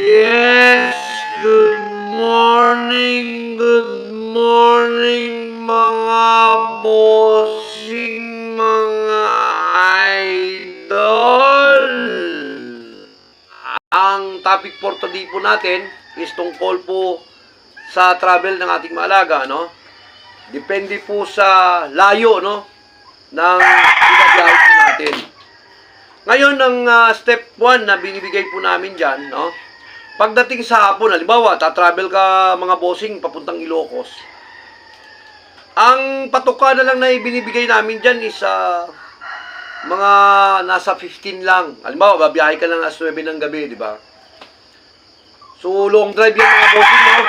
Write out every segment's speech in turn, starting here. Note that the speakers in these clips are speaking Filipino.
Yes, good morning mga bossing, mga idol. Ang topic for today po natin is tungkol po sa travel ng ating maalaga, no? Depende po sa layo, no? Ng binabiyahe po natin. Ngayon, ang step 1 na binibigay po namin dyan, no? Pagdating sa hapon, halimbawa, tatravel ka mga bossing papuntang Ilocos. Ang patuka na lang na ibinibigay namin dyan is mga nasa 15 lang. Halimbawa, babiyahe ka lang alas 9 ng gabi, di ba? So, long drive yan mga bossing, no?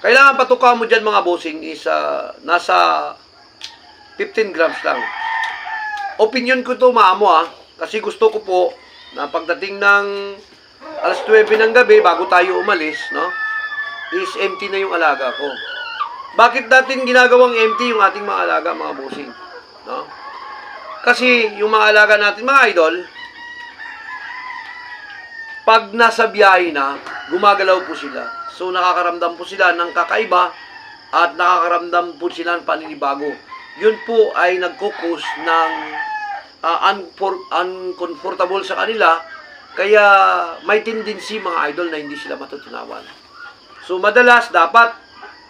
Kailangan patuka mo dyan mga bossing is nasa 15 grams lang. Opinion ko to maamo kasi gusto ko po na pagdating ng alas 9 ng gabi, bago tayo umalis, no, is empty na yung alaga ko. Bakit natin ginagawang empty yung ating mga alaga, mga bossing? No? Kasi yung mga alaga natin, mga idol, pag nasa biyahe na, gumagalaw po sila. So, nakakaramdam po sila ng kakaiba at nakakaramdam po sila ng paninibago. Yun po ay nagkukos ng uncomfortable sa kanila. Kaya may tendency mga idol na hindi sila matutunawan. So madalas dapat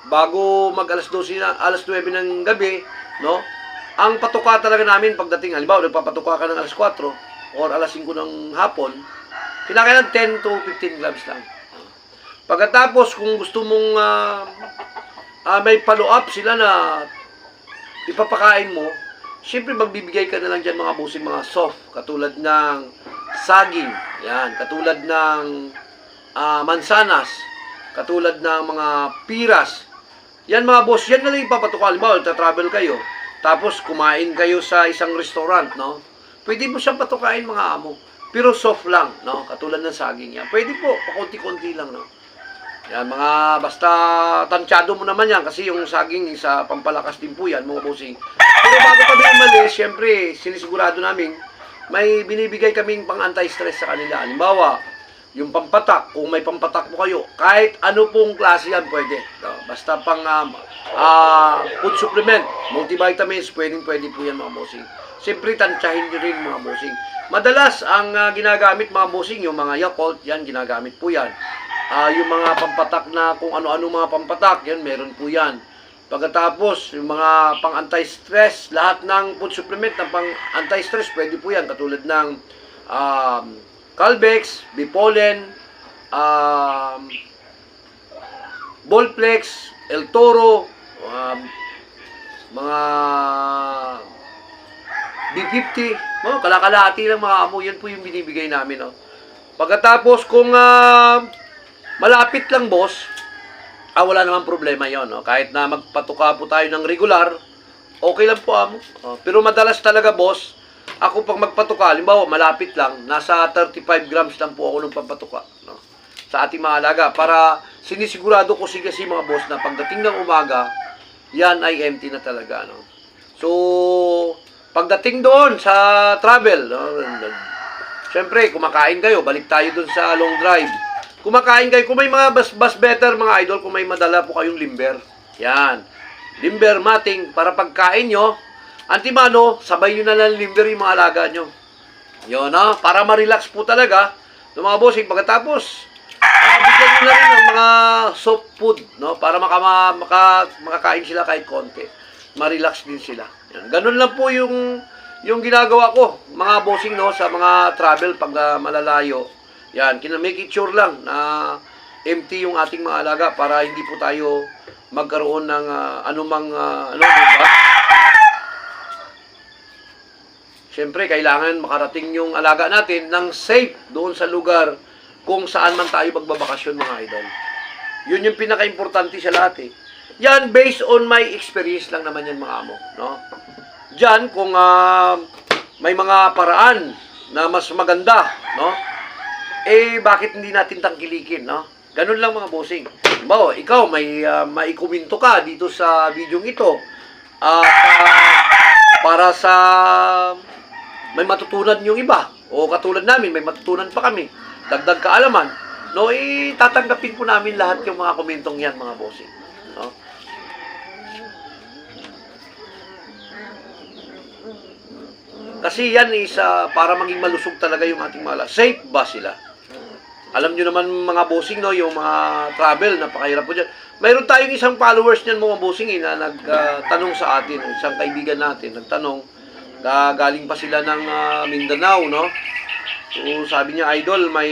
bago mag alas 12 na, alas 9 ng gabi, no? Ang patuka talaga namin pagdating, halimbawa nagpapatuka ka ng alas 4 or alas 5 ng hapon, kinakailangan 10 to 15 grams lang. Pagkatapos kung gusto mong may follow up sila na ipapakain mo, siyempre magbibigay ka na lang dyan mga busing, mga soft, katulad ng saging, yan, katulad ng mansanas, katulad ng mga piras. Yan mga boss, yan na lang ipapatuka. Halimbawa, travel kayo, tapos kumain kayo sa isang restaurant, no? Pwede mo siyang patukain mga amo, pero soft lang, no? Katulad ng saging yan. Pwede po, pakunti-kunti lang, no? Yan, mga basta tansyado mo naman yan kasi yung saging sa pampalakas din po yan, mga bossing. Pero bago kami umalis, syempre, sinisigurado namin may binibigay kaming pang anti-stress sa kanila. Halimbawa, yung pampatak, kung may pampatak po kayo, kahit ano pong klase yan, pwede. No? Basta pang food supplement, multivitamins, pwede po yan mga bossing. Siyempre, tansyahin nyo rin mga bossing. Madalas, ang ginagamit mga bossing, yung mga Yakult, yan, ginagamit po yan. Yung mga pampatak na kung ano-ano mga pampatak, yan, meron po yan. Pagkatapos, yung mga pang anti-stress, lahat ng food supplement ng pang anti-stress, pwede po yan. Katulad ng Calbex, Bipolen, Bolplex, El Toro, mga B50, kalakalahati lang mga amo, yan po yung binibigay namin. No? Pagkatapos, kung malapit lang boss, wala namang problema yon, no? Kahit na magpatuka po tayo ng regular, okay lang po amo. Pero madalas talaga boss, ako pag magpatuka, halimbawa malapit lang, nasa 35 grams lang po ako ng pampatuka, no? Sa ating mga alaga, para sinisigurado ko kasi mga boss na pagdating ng umaga, yan ay empty na talaga, no? So, pagdating doon sa travel, no? Siyempre, kumakain kayo, balik tayo doon sa long drive. Kumakain kayo, kung may mga bus better mga idol, kung may madala po kayong limber. Yan. Limber, mating, para pagkain nyo, antimano, sabay nyo na lang limber yung mga alaga nyo. Yun, no? Para ma-relax po talaga ng mga bossing. Pagkatapos, bigyan nyo na rin ng mga soft food, no? Para makakain sila kahit konti. Ma-relax din sila. Yan. Ganun lang po yung ginagawa ko, mga bossing, no? Sa mga travel pag malalayo. Yan, make it sure lang na empty yung ating mga alaga para hindi po tayo magkaroon ng anumang diba? Siyempre, kailangan makarating yung alaga natin ng safe doon sa lugar kung saan man tayo magbabakasyon mga idol. Yun yung pinaka-importante sa lahat eh. Yan, based on my experience lang naman yan mga amo. No? Diyan, kung may mga paraan na mas maganda, no? Bakit hindi natin tangkilikin, no? Ganun lang mga bossing. Halimbawa, ikaw, may maikuminto ka dito sa video ito. Para sa may matutunan yung iba. O katulad namin, may matutunan pa kami. Dagdag kaalaman. No, tatanggapin po namin lahat yung mga komentong yan, mga bossing. No? Kasi yan is para maging malusog talaga yung ating mga safe ba sila? Alam nyo naman mga bossing, no, yung mga travel, napakahirap po dyan. Mayroon tayong isang followers niyan mga bossing na nagtanong sa atin, isang kaibigan natin, nagtanong, galing pa sila ng Mindanao, no? So sabi niya, Idol, may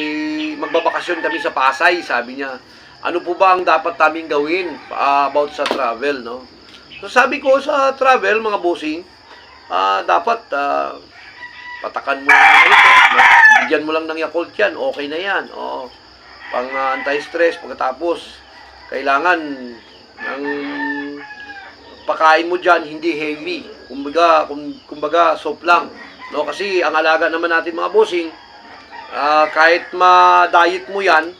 magbabakasyon kami sa Pasay, sabi niya. Ano po ba ang dapat naming gawin about sa travel, no? So sabi ko sa travel, mga bossing, dapat patakan mo lang bigyan mo lang ng Yakult yan, okay na yan. O, pang anti-stress, pagkatapos, kailangan ng pakain mo dyan, hindi heavy. Kumbaga soft lang. No? Kasi ang alaga naman natin mga bossing, kahit ma-diet mo yan,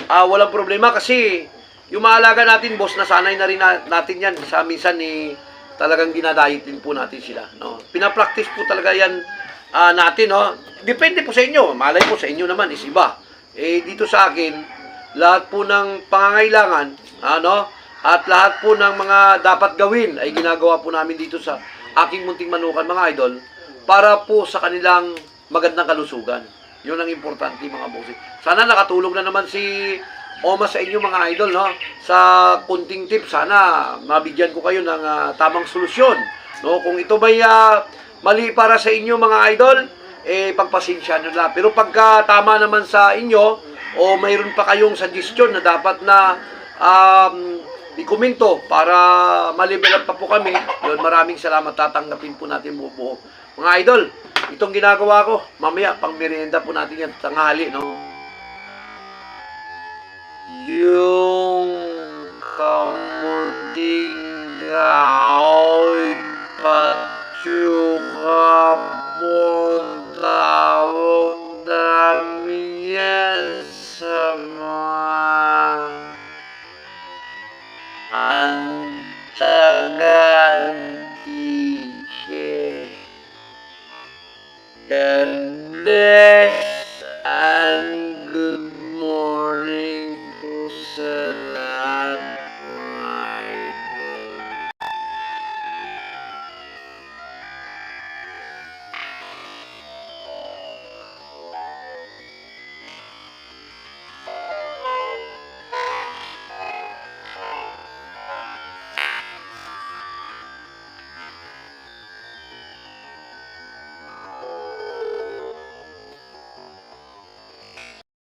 walang problema kasi yung maalaga natin, boss, nasanay na rin natin yan. Sa minsan, talagang dinadiet din po natin sila. No? Pinapractice po talaga yan natin. No? Depende po sa inyo. Malay po sa inyo naman is iba. Dito sa akin, lahat po ng pangangailangan, at lahat po ng mga dapat gawin ay ginagawa po namin dito sa aking munting manukan, mga idol, para po sa kanilang magandang kalusugan. Yun ang importante, mga bossing. Sana nakatulong na naman si Oma sa inyo, mga idol, no? Sa kunting tip, sana mabigyan ko kayo ng tamang solusyon. No? Kung ito ba'y mali para sa inyo, mga idol, pagpasensya nyo na. Pero pagka tama naman sa inyo, o mayroon pa kayong suggestion na dapat na i-komento para ma-level up pa po kami, yun, maraming salamat, tatanggapin po natin buo. Mga idol, itong ginagawa ko, mamaya pang merienda po natin yan, tanghali, no? Yung kamuting aoy patsuka mo tawag namin yan sa mga antagan ike. God bless